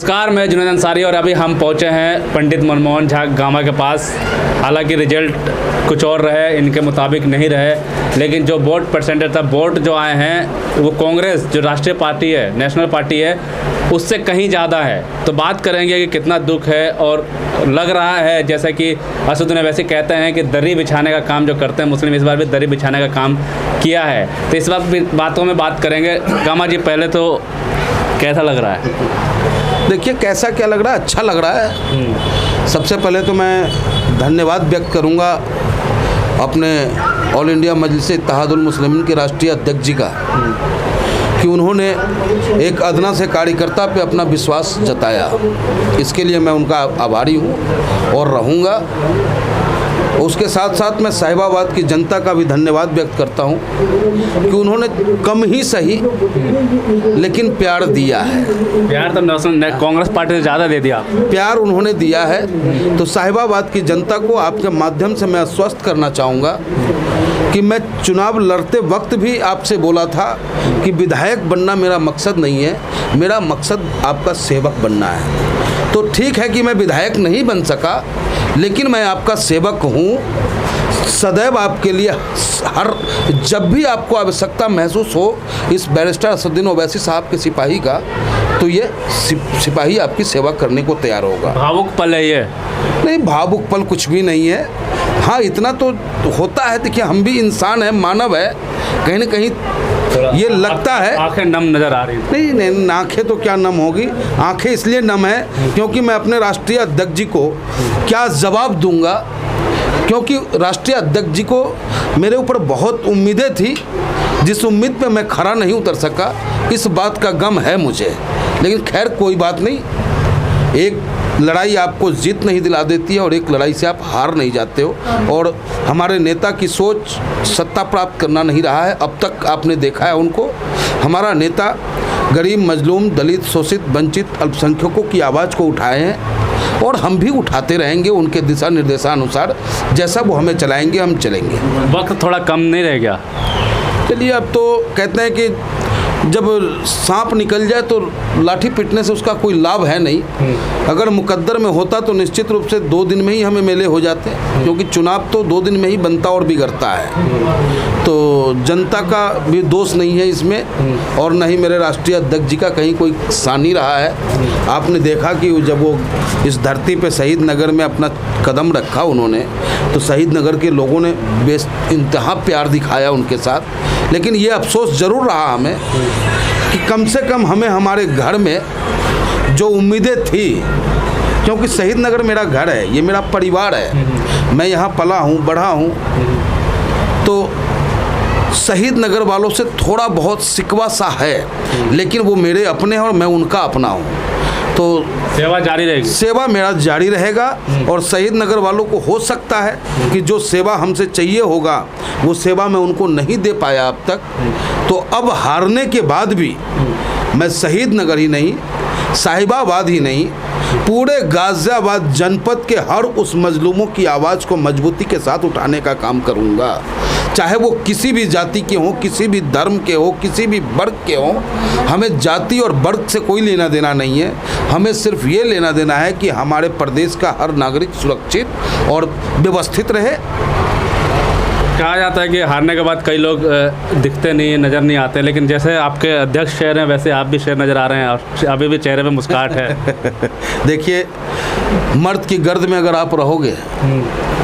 नमस्कार, मैं जुनैद अंसारी और अभी हम पहुंचे हैं पंडित मनमोहन झा गामा के पास। हालांकि रिजल्ट कुछ और रहे, इनके मुताबिक नहीं रहे, लेकिन जो वोट परसेंटेज था, वोट जो आए हैं वो कांग्रेस जो राष्ट्रीय पार्टी है, नेशनल पार्टी है, उससे कहीं ज़्यादा है। तो बात करेंगे कि कितना दुख है। और लग रहा है जैसा कि असदुद्दीन वैसे कहते हैं कि दरी बिछाने का काम जो करते हैं मुस्लिम, इस बार भी दरी बिछाने का काम किया है। तो इस बातों में बात करेंगे। गामा जी, पहले तो कैसा लग रहा है? देखिए, कैसा क्या लग रहा है, अच्छा लग रहा है। सबसे पहले तो मैं धन्यवाद व्यक्त करूंगा अपने ऑल इंडिया मजलिस इत्तेहादुल मुस्लिमीन के राष्ट्रीय अध्यक्ष जी का, कि उन्होंने एक अदना से कार्यकर्ता पे अपना विश्वास जताया। इसके लिए मैं उनका आभारी हूँ और रहूँगा। उसके साथ साथ मैं साहिबाबाद की जनता का भी धन्यवाद व्यक्त करता हूँ कि उन्होंने कम ही सही लेकिन प्यार दिया है। प्यार तो कांग्रेस पार्टी से ज़्यादा दे दिया, प्यार उन्होंने दिया है। तो साहिबाबाद की जनता को आपके माध्यम से मैं आश्वस्त करना चाहूँगा कि मैं चुनाव लड़ते वक्त भी आपसे बोला था कि विधायक बनना मेरा मकसद नहीं है, मेरा मकसद आपका सेवक बनना है। तो ठीक है कि मैं विधायक नहीं बन सका, लेकिन मैं आपका सेवक हूँ। सदैव आपके लिए जब भी आपको आवश्यकता महसूस हो इस बैरिस्टर असदुद्दीन ओवैसी साहब के सिपाही का, तो ये सिपाही आपकी सेवा करने को तैयार होगा। भावुक पल है ये? नहीं, भावुक पल कुछ भी नहीं है। हाँ, इतना तो होता है। देखिए, हम भी इंसान हैं, मानव है, कहीं ना कहीं ये लगता है। आंखें नम नज़र आ रही? नहीं, आंखें तो क्या नम होगी। आंखें इसलिए नम है क्योंकि मैं अपने राष्ट्रीय अध्यक्ष जी को क्या जवाब दूंगा, क्योंकि राष्ट्रीय अध्यक्ष जी को मेरे ऊपर बहुत उम्मीदें थी, जिस उम्मीद पे मैं खरा नहीं उतर सका, इस बात का गम है मुझे। लेकिन खैर कोई बात नहीं। एक लड़ाई आपको जीत नहीं दिला देती है और एक लड़ाई से आप हार नहीं जाते हो। और हमारे नेता की सोच सत्ता प्राप्त करना नहीं रहा है। अब तक आपने देखा है उनको। हमारा नेता गरीब, मजलूम, दलित, शोषित, वंचित, अल्पसंख्यकों की आवाज़ को उठाए हैं और हम भी उठाते रहेंगे उनके दिशा निर्देशानुसार। जैसा वो हमें चलाएंगे हम चलेंगे। वक्त थोड़ा कम नहीं रह गया? चलिए, अब तो कहते हैं कि जब सांप निकल जाए तो लाठी पीटने से उसका कोई लाभ है नहीं। अगर मुकद्दर में होता तो निश्चित रूप से 2 दिन में ही हमें मेले हो जाते, क्योंकि चुनाव तो 2 दिन में ही बनता और बिगड़ता है। तो जनता का भी दोष नहीं है इसमें, और न ही मेरे राष्ट्रीय अध्यक्ष जी का कहीं कोई सानी रहा है। आपने देखा कि जब वो इस धरती पे शहीद नगर में अपना कदम रखा उन्होंने, तो शहीद नगर के लोगों ने इंतहा प्यार दिखाया उनके साथ। लेकिन ये अफसोस ज़रूर रहा हमें कि कम से कम हमें हमारे घर में जो उम्मीदें थी, क्योंकि शहीद नगर मेरा घर है, ये मेरा परिवार है, मैं यहाँ पला हूँ, बढ़ा हूँ, तो शहीद नगर वालों से थोड़ा बहुत शिकवा सा है, लेकिन वो मेरे अपने हैं और मैं उनका अपना हूँ। तो सेवा जारी रहेगी? सेवा मेरा जारी रहेगा। और शहीद नगर वालों को हो सकता है कि जो सेवा हमसे चाहिए होगा वो सेवा मैं उनको नहीं दे पाया अब तक। तो अब हारने के बाद भी मैं शहीद नगर ही नहीं, साहिबाबाद ही नहीं, पूरे गाज़ियाबाद जनपद के हर उस मजलूमों की आवाज़ को मजबूती के साथ उठाने का काम करूँगा। चाहे वो किसी भी जाति के हों, किसी भी धर्म के हो, किसी भी वर्ग के हों। हमें जाति और वर्ग से कोई लेना देना नहीं है। हमें सिर्फ ये लेना देना है कि हमारे प्रदेश का हर नागरिक सुरक्षित और व्यवस्थित रहे। कहा जाता है कि हारने के बाद कई लोग दिखते नहीं, नज़र नहीं आते, लेकिन जैसे आपके अध्यक्ष शेर हैं वैसे आप भी शेर नज़र आ रहे हैं और अभी भी चेहरे पे मुस्कुराहट है। देखिए, मर्द की गर्द में अगर आप रहोगे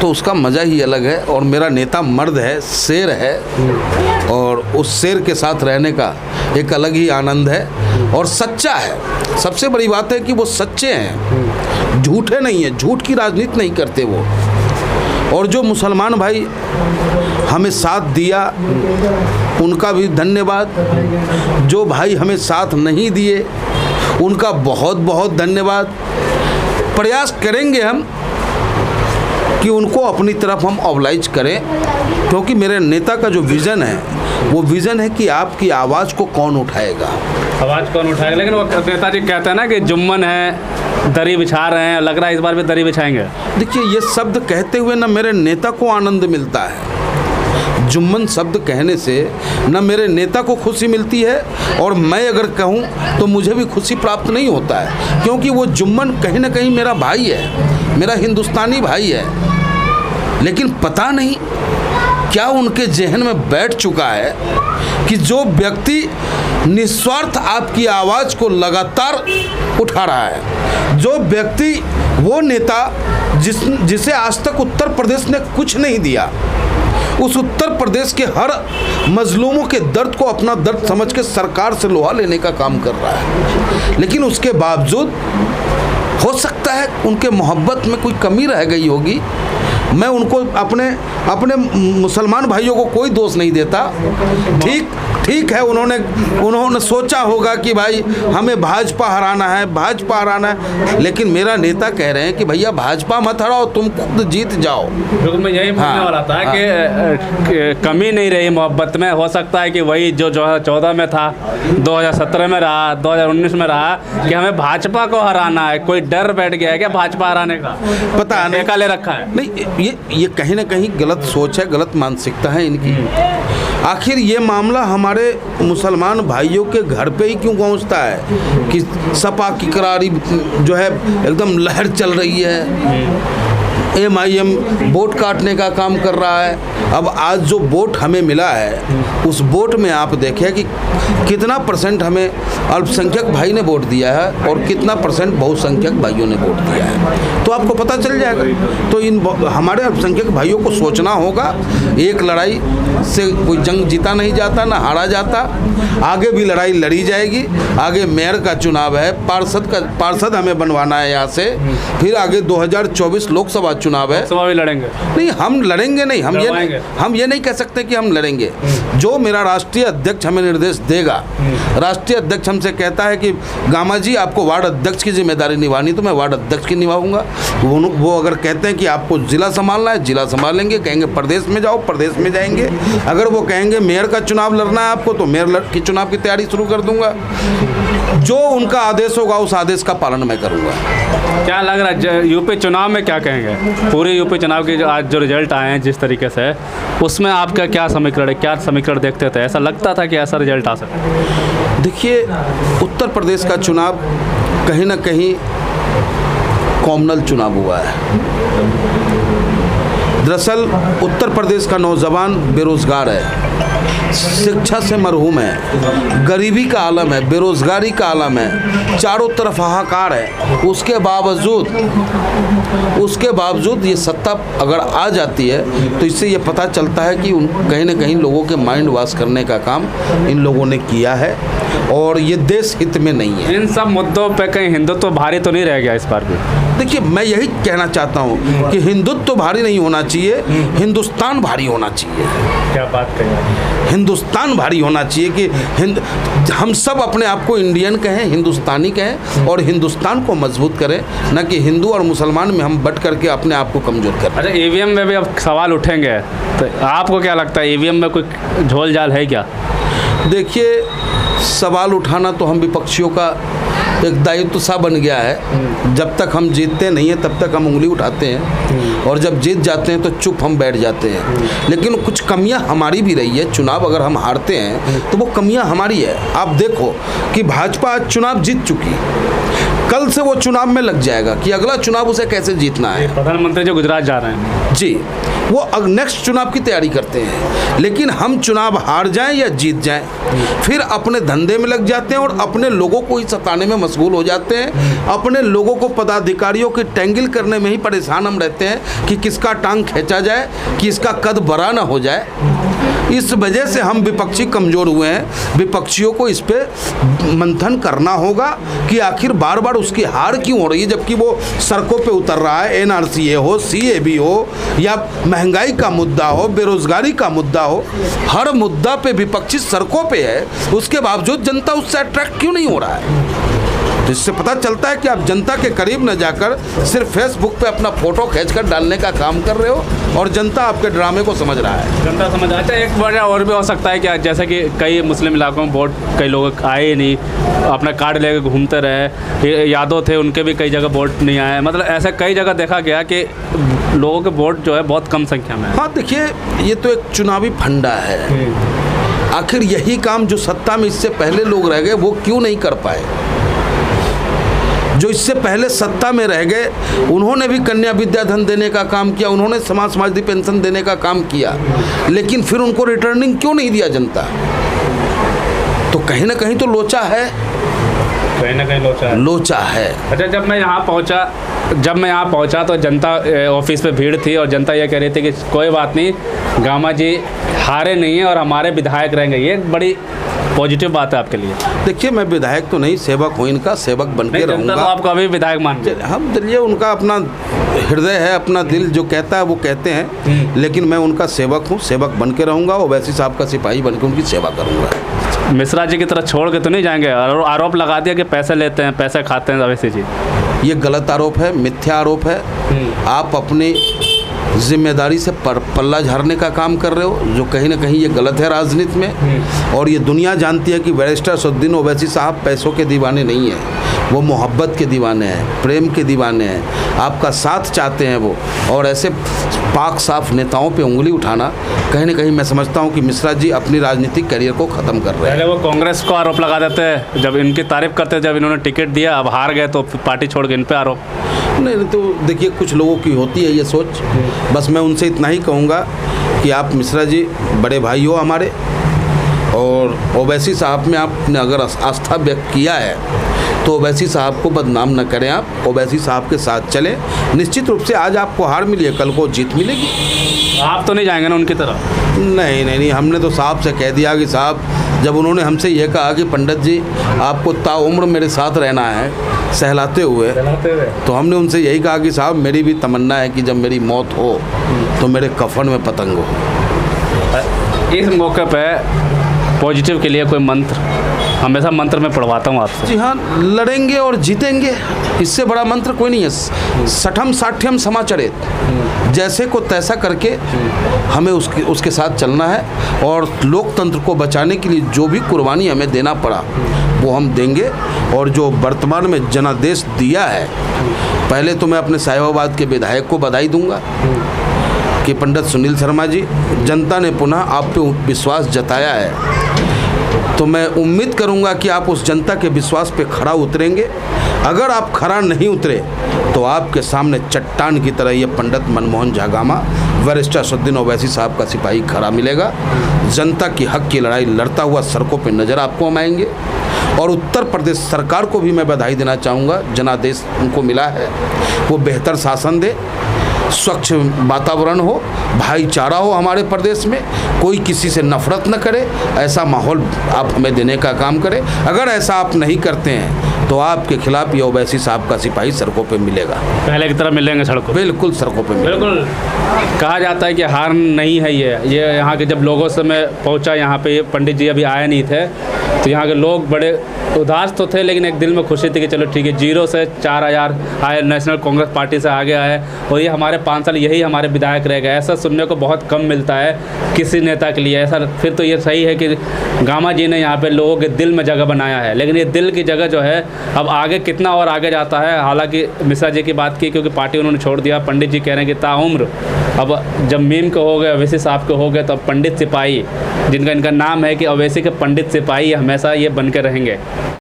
तो उसका मज़ा ही अलग है। और मेरा नेता मर्द है, शेर है, और उस शेर के साथ रहने का एक अलग ही आनंद है। और सच्चा है। सबसे बड़ी बात है कि वो सच्चे हैं, झूठे नहीं हैं, झूठ की राजनीति नहीं करते वो। और जो मुसलमान भाई हमें साथ दिया उनका भी धन्यवाद। जो भाई हमें साथ नहीं दिए उनका बहुत बहुत धन्यवाद। प्रयास करेंगे हम कि उनको अपनी तरफ हम ऑबलाइज करें, क्योंकि मेरे नेता का जो विज़न है वो विज़न है कि आपकी आवाज़ को कौन उठाएगा। आवाज़ कौन उठाएगा? लेकिन वो नेताजी कहते हैं ना कि जुम्मन है, दरी बिछा रहे हैं, लग रहा है इस बार भी दरी बिछाएंगे। देखिए, ये शब्द कहते हुए ना मेरे नेता को आनंद मिलता है, जुम्मन शब्द कहने से न मेरे नेता को खुशी मिलती है, और मैं अगर कहूँ तो मुझे भी खुशी प्राप्त नहीं होता है, क्योंकि वो जुम्मन कहीं ना कहीं मेरा भाई है, मेरा हिंदुस्तानी भाई है। लेकिन पता नहीं क्या उनके जहन में बैठ चुका है कि जो व्यक्ति निस्वार्थ आपकी आवाज़ को लगातार उठा रहा है, जो व्यक्ति, वो नेता जिसे आज तक उत्तर प्रदेश ने कुछ नहीं दिया, उस उत्तर प्रदेश के हर मजलूमों के दर्द को अपना दर्द समझ के सरकार से लोहा लेने का काम कर रहा है, लेकिन उसके बावजूद हो सकता है उनके मोहब्बत में कोई कमी रह गई होगी। मैं उनको अपने मुसलमान भाइयों को कोई दोष नहीं देता। ठीक है, उन्होंने सोचा होगा कि भाई हमें भाजपा हराना है, लेकिन मेरा नेता कह रहे हैं कि भैया भाजपा मत हराओ, तुम खुद जीत जाओ। क्योंकि मैं यही बोलने वाला था कि कमी नहीं रही मोहब्बत में। हो सकता है कि वही जो 2014 में था, 2017 में रहा, 2019 में रहा कि हमें भाजपा को हराना है। कोई डर बैठ गया है क्या भाजपा हराने का? पता नहीं, ले रखा है। नहीं, ये कहीं ना कहीं गलत सोच है, गलत मानसिकता है इनकी। आखिर ये मामला हमारे मुसलमान भाइयों के घर पे ही क्यों पहुंचता है कि सपा की करारी जो है एकदम लहर चल रही है, MIM वोट काटने का काम कर रहा है। अब आज जो वोट हमें मिला है, उस वोट में आप देखें कि कितना % हमें अल्पसंख्यक भाई ने वोट दिया है और कितना % बहुसंख्यक भाइयों ने वोट दिया है, तो आपको पता चल जाएगा। तो हमारे अल्पसंख्यक भाइयों को सोचना होगा, एक लड़ाई से कोई जंग जीता नहीं जाता, ना हारा जाता। आगे भी लड़ाई लड़ी जाएगी। आगे मेयर का चुनाव है, पार्षद हमें बनवाना है यहाँ से, फिर आगे 2024 लोकसभा चुनाव है। लोकसभा भी लड़ेंगे? नहीं, हम लड़ेंगे नहीं, हम ये नहीं कह सकते कि हम लड़ेंगे। जो मेरा राष्ट्रीय अध्यक्ष हमें निर्देश देगा, राष्ट्रीय अध्यक्ष हमसे कहता है कि गामा जी आपको वार्ड अध्यक्ष की जिम्मेदारी निभानी, तो मैं वार्ड अध्यक्ष की निभाऊंगा। वो अगर कहते हैं कि आपको जिला संभालना है, जिला संभालेंगे। कहेंगे प्रदेश में जाओ, प्रदेश में जाएंगे। अगर वो कहेंगे मेयर का चुनाव लड़ना है आपको, तो मेयर की चुनाव की तैयारी शुरू कर दूंगा। जो उनका आदेश होगा उस आदेश का पालन मैं करूंगा। क्या लग रहा है यूपी चुनाव में, क्या कहेंगे? पूरे यूपी चुनाव के आज जो रिजल्ट आए हैं जिस तरीके से, उसमें आपका क्या समीकरण देखते थे? ऐसा लगता था कि ऐसा रिजल्ट आ सकता? देखिए, उत्तर प्रदेश का चुनाव कहीं ना कहीं कॉमनल चुनाव हुआ है। दरअसल उत्तर प्रदेश का नौजवान बेरोजगार है, शिक्षा से महरूम है, गरीबी का आलम है, बेरोजगारी का आलम है, चारों तरफ हाहाकार है। उसके बावजूद ये सत्ता अगर आ जाती है तो इससे ये पता चलता है कि कहीं ना कहीं लोगों के माइंड वॉश करने का काम इन लोगों ने किया है, और ये देश हित में नहीं है। इन सब मुद्दों पे कहीं हिंदुत्व भारी तो नहीं रह गया इस बार भी? देखिए, मैं यही कहना चाहता हूँ कि हिंदुत्व भारी नहीं होना चाहिए, हिंदुस्तान भारी होना चाहिए। क्या बात करें? हिंदुस्तान भारी होना चाहिए कि हम सब अपने आप को इंडियन कहें, हिंदुस्तानी कहें, और हिंदुस्तान को मजबूत करें, न कि हिंदू और मुसलमान में हम बट करके अपने आप को कमज़ोर करें। अच्छा, EVM में भी अब सवाल उठेंगे, तो आपको क्या लगता है EVM में कोई झोल झाल है क्या? देखिए, सवाल उठाना तो हम विपक्षियों का एक दायित्व सा बन गया है। जब तक हम जीतते नहीं हैं तब तक हम उंगली उठाते हैं, और जब जीत जाते हैं तो चुप हम बैठ जाते हैं। लेकिन कुछ कमियां हमारी भी रही है। चुनाव अगर हम हारते हैं तो वो कमियां हमारी है। आप देखो कि भाजपा आज चुनाव जीत चुकी, कल से वो चुनाव में लग जाएगा कि अगला चुनाव उसे कैसे जीतना है। प्रधानमंत्री जो गुजरात जा रहे हैं जी, वो नेक्स्ट चुनाव की तैयारी करते हैं। लेकिन हम चुनाव हार जाएं या जीत जाएं, फिर अपने धंधे में लग जाते हैं और अपने लोगों को ही सताने में मशगूल हो जाते हैं। अपने लोगों को पदाधिकारियों की टैंगिल करने में ही परेशान हम रहते हैं कि किसका टांग खींचा जाए, कि इसका कद बड़ा ना हो जाए। इस वजह से हम विपक्षी कमज़ोर हुए हैं। विपक्षियों को इस पे मंथन करना होगा कि आखिर बार बार उसकी हार क्यों हो रही है, जबकि वो सड़कों पे उतर रहा है। NRCA हो, CAB हो, या महंगाई का मुद्दा हो, बेरोजगारी का मुद्दा हो, हर मुद्दा पे विपक्षी सड़कों पे है। उसके बावजूद जनता उससे अट्रैक्ट क्यों नहीं हो रहा है? तो इससे पता चलता है कि आप जनता के करीब न जाकर सिर्फ फेसबुक पे अपना फ़ोटो खींचकर डालने का काम कर रहे हो और जनता आपके ड्रामे को समझ रहा है। जनता समझ आता है। एक वजह और भी हो सकता है कि जैसे कि कई मुस्लिम इलाकों में वोट कई लोग आए ही नहीं, अपना कार्ड लेकर घूमते रहे, यादव थे उनके भी कई जगह वोट नहीं आए, मतलब ऐसा कई जगह देखा गया कि लोगों के वोट जो है बहुत कम संख्या में है। हाँ देखिए, ये तो एक चुनावी फंडा है। आखिर यही काम जो सत्ता में इससे पहले लोग रह गए वो क्यों नहीं कर पाए? जो इससे पहले सत्ता में रह गए उन्होंने भी कन्या विद्याधन देने का काम किया, उन्होंने समाजवादी पेंशन देने का काम किया, लेकिन फिर उनको रिटर्निंग क्यों नहीं दिया जनता? तो कहीं ना कहीं तो लोचा है, कहीं ना कहीं लोचा है। अच्छा, जब मैं यहाँ पहुँचा तो जनता ऑफिस पे भीड़ थी और जनता ये कह रही थी कि कोई बात नहीं, गामा जी हारे नहीं हैं और हमारे विधायक रहेंगे। ये एक बड़ी पॉजिटिव बात है आपके लिए। देखिए, मैं विधायक तो नहीं, सेवक हूँ इनका, सेवक बन के रहूँगा। तो आपको अभी विधायक मानते हैं? हम दिलिए, उनका अपना हृदय है, अपना दिल जो कहता है वो कहते हैं, लेकिन मैं उनका सेवक हूँ, सेवक बन के रहूँगा। ओवैसी साहब का सिपाही बन के उनकी सेवा करूँगा। मिश्रा जी की तरह छोड़ के तो नहीं जाएंगे? आरोप लगा दिया कि पैसे लेते हैं, पैसे खाते हैं ओवैसी जी। ये गलत आरोप है, मिथ्या आरोप है। आप अपनी जिम्मेदारी से पल्ला झाड़ने का काम कर रहे हो, जो कहीं ना कहीं ये गलत है राजनीति में। और ये दुनिया जानती है कि बैरिस्टर असदुद्दीन ओवैसी साहब पैसों के दीवाने नहीं हैं, वो मोहब्बत के दीवाने हैं, प्रेम के दीवाने हैं, आपका साथ चाहते हैं वो। और ऐसे पाक साफ नेताओं पे उंगली उठाना, कहीं ना कहीं मैं समझता हूँ कि मिश्रा जी अपनी राजनीतिक करियर को ख़त्म कर रहे हैं। पहले वो कांग्रेस को आरोप लगा देते हैं, जब इनकी तारीफ करते, जब इन्होंने टिकट दिया अब हार गए तो पार्टी छोड़ के इन पर आरोप। नहीं, तो देखिए, कुछ लोगों की होती है ये सोच। बस मैं उनसे इतना ही कहूँगा कि आप मिश्रा जी बड़े भाई हो हमारे, और ओवैसी साहब में आपने अगर आस्था व्यक्त किया है तो ओवैसी साहब को बदनाम न करें। आप ओवैसी साहब के साथ चलें। निश्चित रूप से आज आपको हार मिली है, कल को जीत मिलेगी। आप तो नहीं जाएंगे ना उनकी तरफ? नहीं, हमने तो साहब से कह दिया कि साहब, जब उन्होंने हमसे ये कहा कि पंडित जी आपको ताउम्र मेरे साथ रहना है, सहलाते हुए, तो हमने उनसे यही कहा कि साहब मेरी भी तमन्ना है कि जब मेरी मौत हो तो मेरे कफन में पतंग हो। इस मौके पे पॉजिटिव के लिए कोई मंत्र? हमेशा मंत्र में पढ़वाता हूँ आपसे। जी हाँ, लड़ेंगे और जीतेंगे, इससे बड़ा मंत्र कोई नहीं है। सठम साठ्यम समाचरित, जैसे को तैसा करके हमें उसके साथ चलना है। और लोकतंत्र को बचाने के लिए जो भी कुर्बानी हमें देना पड़ा वो हम देंगे। और जो वर्तमान में जनादेश दिया है, पहले तो मैं अपने साहिबाबाद के विधायक को बधाई दूंगा कि पंडित सुनील शर्मा जी, जनता ने पुनः आप पे विश्वास जताया है, तो मैं उम्मीद करूंगा कि आप उस जनता के विश्वास पे खरा उतरेंगे। अगर आप खरा नहीं उतरे तो आपके सामने चट्टान की तरह ये पंडित मनमोहन झा गामा, बैरिस्टर असदुद्दीन ओवैसी साहब का सिपाही खड़ा मिलेगा। जनता की हक की लड़ाई लड़ता हुआ सड़कों पे नज़र आपको हम आएंगे। और उत्तर प्रदेश सरकार को भी मैं बधाई देना चाहूँगा, जनादेश उनको मिला है, वो बेहतर शासन दे, स्वच्छ वातावरण हो, भाईचारा हो हमारे प्रदेश में, कोई किसी से नफरत न करे, ऐसा माहौल आप हमें देने का काम करें। अगर ऐसा आप नहीं करते हैं तो आपके खिलाफ ये ओवैसी साहब का सिपाही सड़कों पे मिलेगा। पहले की तरह मिलेंगे सड़कों? बिल्कुल सड़कों पे मिलेंगे। बिल्कुल। कहा जाता है कि हार नहीं है ये यहाँ के, जब लोगों से मैं पहुँचा यहाँ पे, पंडित जी अभी आए नहीं थे, तो यहाँ के लोग बड़े उदास तो थे, लेकिन एक दिल में खुशी थी कि चलो ठीक है, 0 से 4000 आए, नेशनल कांग्रेस पार्टी से आगे आए और ये हमारे 5 साल यही हमारे विधायक रह गए। ऐसा सुनने को बहुत कम मिलता है किसी नेता के लिए। ऐसा फिर तो ये सही है कि गामा जी ने यहाँ पे लोगों के दिल में जगह बनाया है, लेकिन ये दिल की जगह जो है अब आगे कितना और आगे जाता है। हालांकि मिश्रा जी की बात की, क्योंकि पार्टी उन्होंने छोड़ दिया, पंडित जी कह रहे हैं कि ताउम्र, अब जब मीम के हो गए, ओवैसी साहब के हो गए, तो अब पंडित सिपाही, जिनका इनका नाम है कि ओवैसी के पंडित सिपाही हमेशा ये बन के रहेंगे।